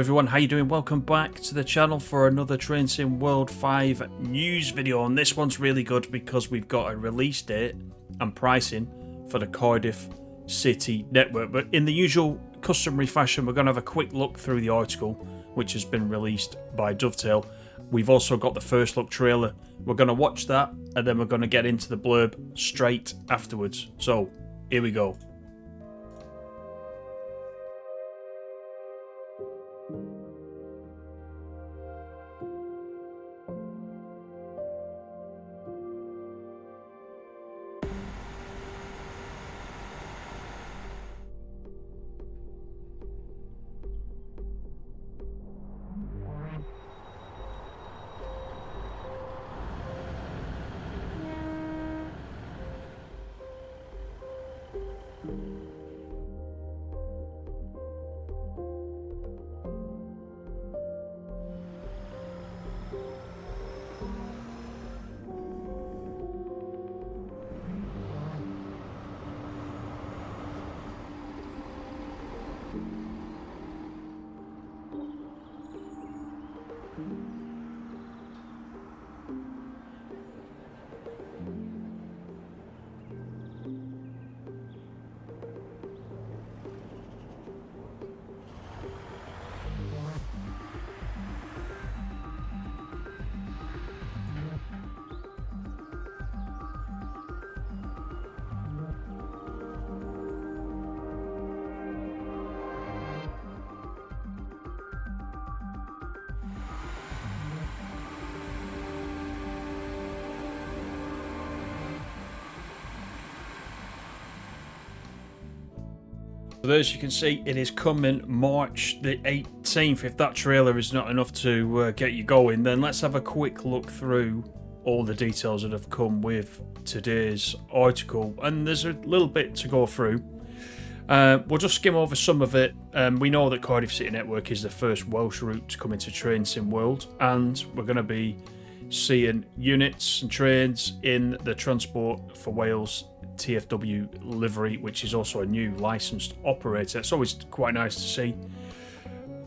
everyone, how you doing? Welcome back to the channel for another Train Sim World 5 news video, and this one's really good because we've got a release date and pricing for the Cardiff City Network. But in the usual customary fashion, we're going to have a quick look through the article which has been released by Dovetail. We've also got the first look trailer. We're going to watch that and then we're going to get into the blurb straight afterwards. So here we go. So as you can see, it is coming March the 18th. If that trailer is not enough to get you going, then let's have a quick look through all the details that have come with today's article. And there's a little bit to go through. We'll just skim over some of it. We know that Cardiff City Network is the first Welsh route to come into Train Sim World, and we're going to be seeing units and trains in the Transport for Wales TFW livery, which is also a new licensed operator. It's always quite nice to see.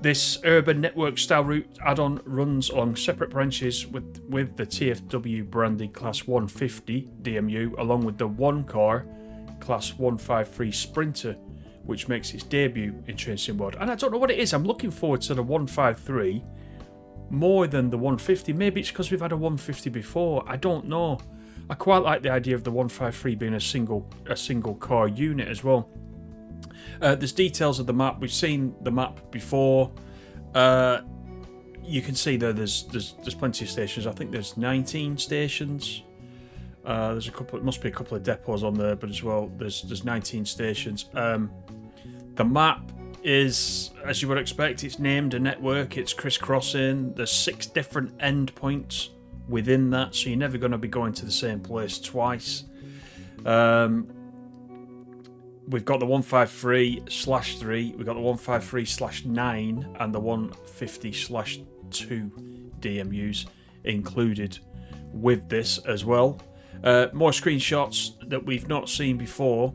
This urban network style route add-on runs on separate branches with the TFW branded Class 150 DMU, along with the one car Class 153 Sprinter, which makes its debut in Train Sim World. And I don't know what it is, I'm looking forward to the 153 more than the 150. Maybe it's because we've had a 150 before, I don't know. I quite like the idea of the 153 being a single car unit as well. There's details of the map. We've seen the map before. You can see there's plenty of stations. I think there's 19 stations. There's a couple. It must be a couple of depots on there, but as well there's 19 stations. The map is, as you would expect, it's named a network. It's crisscrossing. There's 6 different endpoints within that, so you're never going to be going to the same place twice. We've got the 153/3, we've got the 153/9 and the 150/2 DMUs included with this as well. More screenshots that we've not seen before.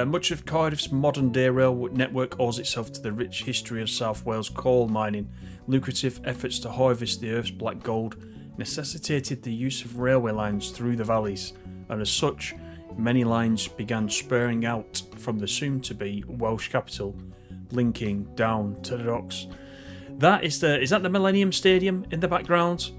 Much of Cardiff's modern day rail network owes itself to the rich history of South Wales coal mining. Lucrative efforts to harvest the Earth's black gold necessitated the use of railway lines through the valleys, and as such, many lines began spurring out from the soon-to-be Welsh capital, linking down to the docks. Is that the Millennium Stadium in the background?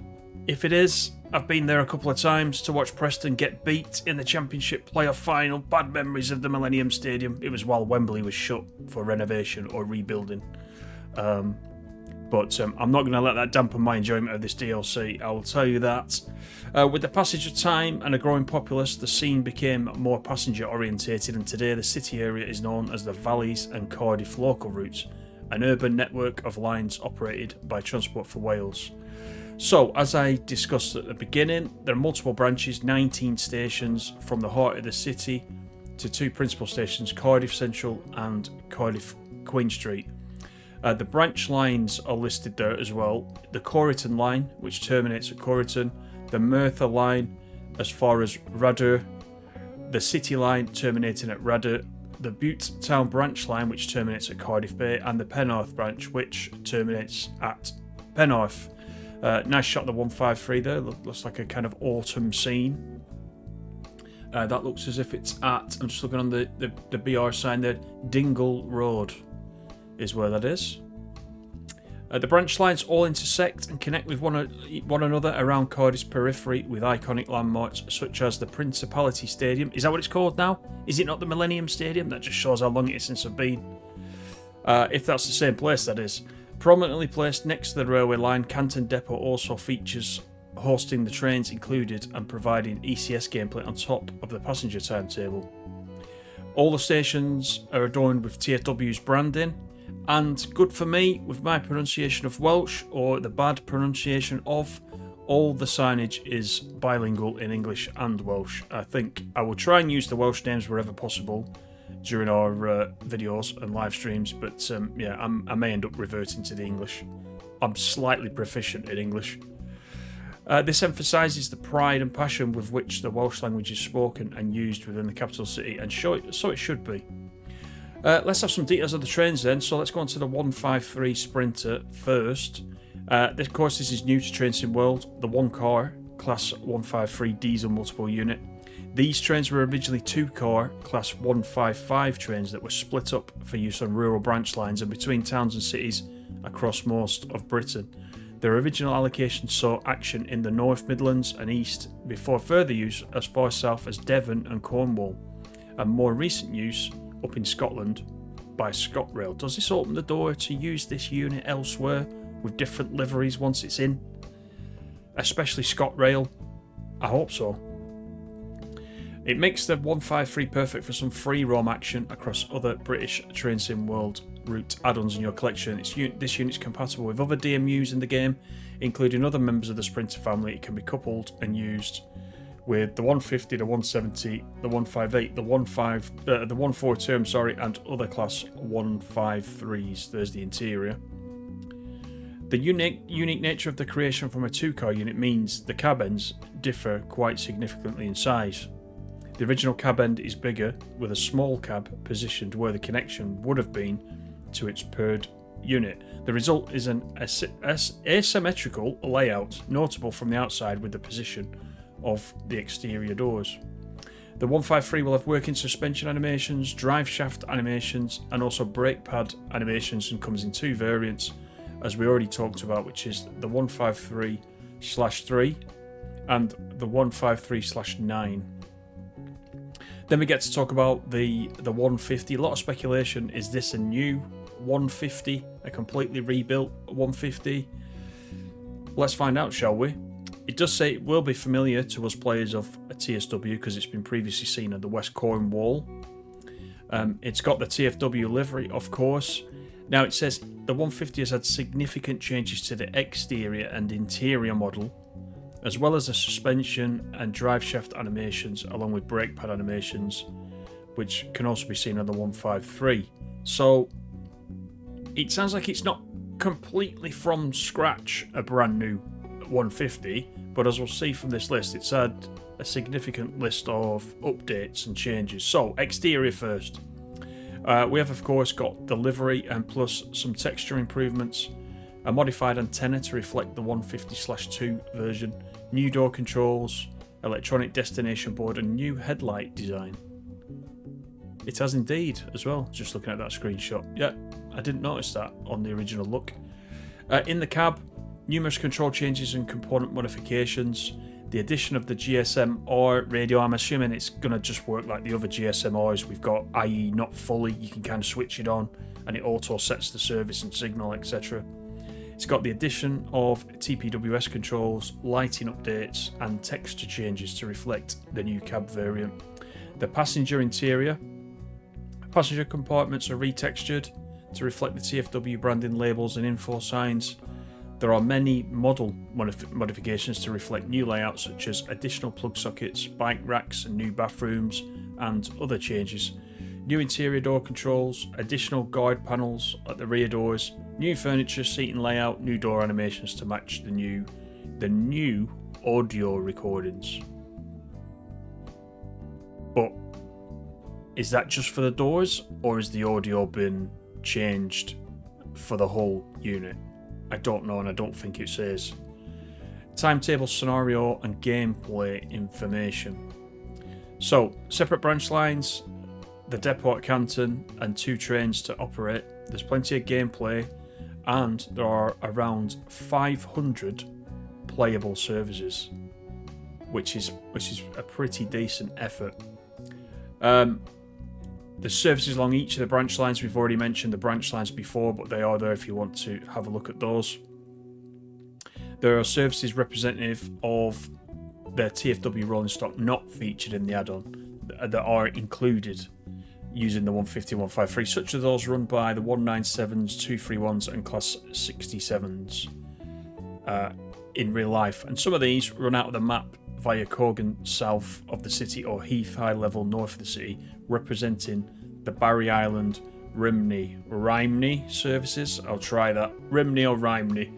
If it is, I've been there a couple of times to watch Preston get beat in the Championship playoff final. Bad memories of the Millennium Stadium. It was while Wembley was shut for renovation or rebuilding. But I'm not going to let that dampen my enjoyment of this DLC, I will tell you that. With the passage of time and a growing populace, the scene became more passenger orientated, and today the city area is known as the Valleys and Cardiff local routes, an urban network of lines operated by Transport for Wales. So, as I discussed at the beginning, there are multiple branches, 19 stations from the heart of the city to 2 principal stations, Cardiff Central and Cardiff Queen Street. The branch lines are listed there as well. The Corriton line, which terminates at Corriton, the Merthyr line as far as Radyr, the City line terminating at Radyr, the Butte Town branch line, which terminates at Cardiff Bay, and the Penarth branch, which terminates at Penarth. Nice shot of the 153 there. Looks like a kind of autumn scene. That looks as if it's at, I'm just looking on the BR sign there, Dingle Road is where that is. The branch lines all intersect and connect with one another around Cardiff's periphery with iconic landmarks such as the Principality Stadium. Is that what it's called now? Is it not the Millennium Stadium? That just shows how long it is since I've been. If that's the same place, that is. Prominently placed next to the railway line, Canton Depot also features hosting the trains included and providing ECS gameplay on top of the passenger timetable. All the stations are adorned with TFW's branding, and good for me with my pronunciation of Welsh, or the bad pronunciation of, all the signage is bilingual in English and Welsh. I think I will try and use the Welsh names wherever possible during our videos and live streams, but yeah, I may end up reverting to the English. I'm slightly proficient in English. This emphasises the pride and passion with which the Welsh language is spoken and used within the capital city, and so it should be. Let's have some details of the trains then. So let's go on to the 153 Sprinter first. Of course, this is new to Train Sim World. The one car, Class 153 diesel multiple unit. These trains were originally 2-car, Class 155 trains that were split up for use on rural branch lines and between towns and cities across most of Britain. Their original allocation saw action in the North Midlands and East before further use as far south as Devon and Cornwall, and more recent use up in Scotland by ScotRail. Does this open the door to use this unit elsewhere with different liveries once it's in? Especially ScotRail? I hope so. It makes the 153 perfect for some free roam action across other British Train Sim World route add-ons in your collection. This unit is compatible with other DMUs in the game, including other members of the Sprinter family. It can be coupled and used with the 150, the 170, the 158, the 142, and other class 153s. There's the interior. The unique nature of the creation from a 2-car unit means the cab ends differ quite significantly in size. The original cab end is bigger, with a small cab positioned where the connection would have been to its paired unit. The result is an asymmetrical layout, notable from the outside with the position of the exterior doors. The 153 will have working suspension animations, drive shaft animations, and also brake pad animations, and comes in 2 variants, as we already talked about, which is the 153/3 and the 153/9. Then we get to talk about the 150. A lot of speculation. Is this a new 150? A completely rebuilt 150? Let's find out, shall we? It does say it will be familiar to us players of a TSW because it's been previously seen at the West Cornwall. It's got the TFW livery, of course. Now it says the 150 has had significant changes to the exterior and interior model, as well as the suspension and drive shaft animations, along with brake pad animations, which can also be seen on the 153. So it sounds like it's not completely from scratch a brand new 150, but as we'll see from this list, it's had a significant list of updates and changes. So exterior first. We have of course got the livery and plus some texture improvements, a modified antenna to reflect the 150/2 version, new door controls, electronic destination board, and new headlight design. It has indeed as well, just looking at that screenshot. Yeah, I didn't notice that on the original look. In the cab, numerous control changes and component modifications. The addition of the GSM-R radio, I'm assuming it's going to just work like the other GSM-Rs we've got, i.e. not fully, you can kind of switch it on and it auto sets the service and signal, etc. It's got the addition of TPWS controls, lighting updates, and texture changes to reflect the new cab variant. The passenger interior. Passenger compartments are retextured to reflect the TFW branding labels and info signs. There are many model modifications to reflect new layouts, such as additional plug sockets, bike racks, and new bathrooms, and other changes. New interior door controls, additional guide panels at the rear doors, new furniture, seating layout, new door animations to match the new audio recordings. But Is that just for the doors, or has the audio been changed for the whole unit? I don't know, and I don't think it says. Timetable, scenario, and gameplay information. So, separate branch lines, the depot at Canton, and 2 trains to operate. There's plenty of gameplay, and there are around 500 playable services, which is a pretty decent effort. There's services along each of the branch lines. We've already mentioned the branch lines before, but they are there if you want to have a look at those. There are services representative of their TFW rolling stock not featured in the add-on that are included using the 150 153, such as those run by the 197s, 231s, and Class 67s in real life. And some of these run out of the map via Corgan south of the city or Heath High level north of the city, representing the Barry Island Rhymney services. I'll try that. Rhymney or Rhymney.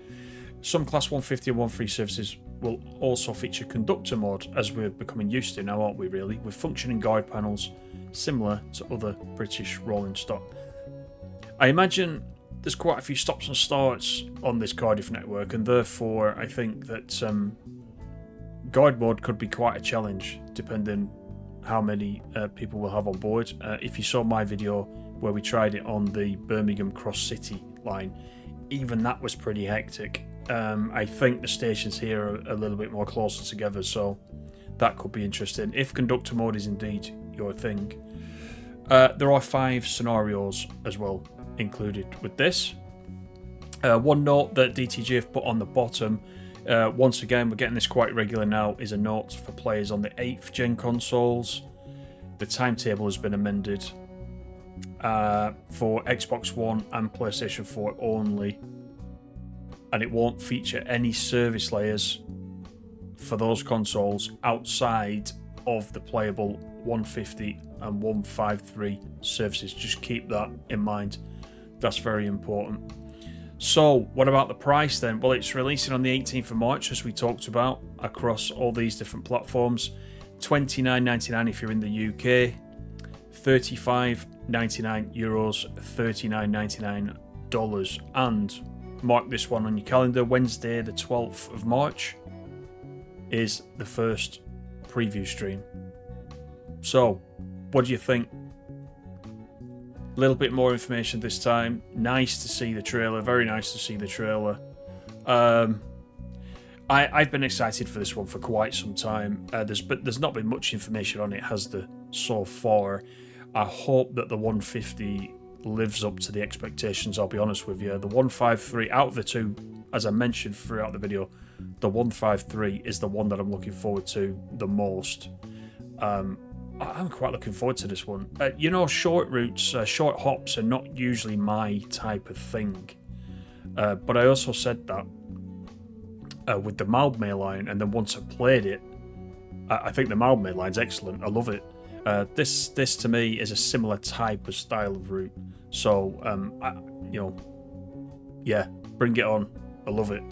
Some Class 150 and 153 services will also feature conductor mode, as we're becoming used to now, aren't we, really, with functioning guide panels similar to other British rolling stock. I imagine there's quite a few stops and starts on this Cardiff network, and therefore I think that guide mode could be quite a challenge depending how many people will have on board. If you saw my video where we tried it on the Birmingham Cross City line, even that was pretty hectic. I think the stations here are a little bit more closer together, so that could be interesting if conductor mode is indeed your thing. There are 5 scenarios as well included with this. One note that DTG have put on the bottom, once again we're getting this quite regular now, is a note for players on the 8th gen consoles. The timetable has been amended for Xbox One and PlayStation 4 only, and it won't feature any service layers for those consoles outside of the playable 150 and 153 services. Just keep that in mind, that's very important. So what about the price then? Well, it's releasing on the 18th of March, as we talked about, across all these different platforms. €29.99 if you're in the UK, €35.99, $39.99, and mark this one on your calendar, Wednesday the 12th of March is the first preview stream. So what do you think? A little bit more information this time. Nice to see the trailer, very nice to see the trailer. I've been excited for this one for quite some time. There's not been much information on it, has there, so far. I hope that the 150 lives up to the expectations, I'll be honest with you. The 153, out of the two, as I mentioned throughout the video, the 153 is the one that I'm looking forward to the most. I'm quite looking forward to this one. Short routes, short hops are not usually my type of thing. But I also said that with the Mildmay line, and then once I played it, I think the Mildmay line's excellent. I love it. This to me is a similar type of style of route. So, bring it on. I love it.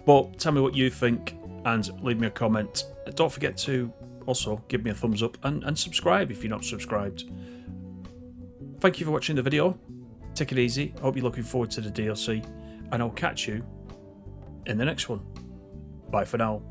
But tell me what you think and leave me a comment. Don't forget to also give me a thumbs up and subscribe if you're not subscribed. Thank you for watching the video. Take it easy. I hope you're looking forward to the DLC, and I'll catch you in the next one. Bye for now.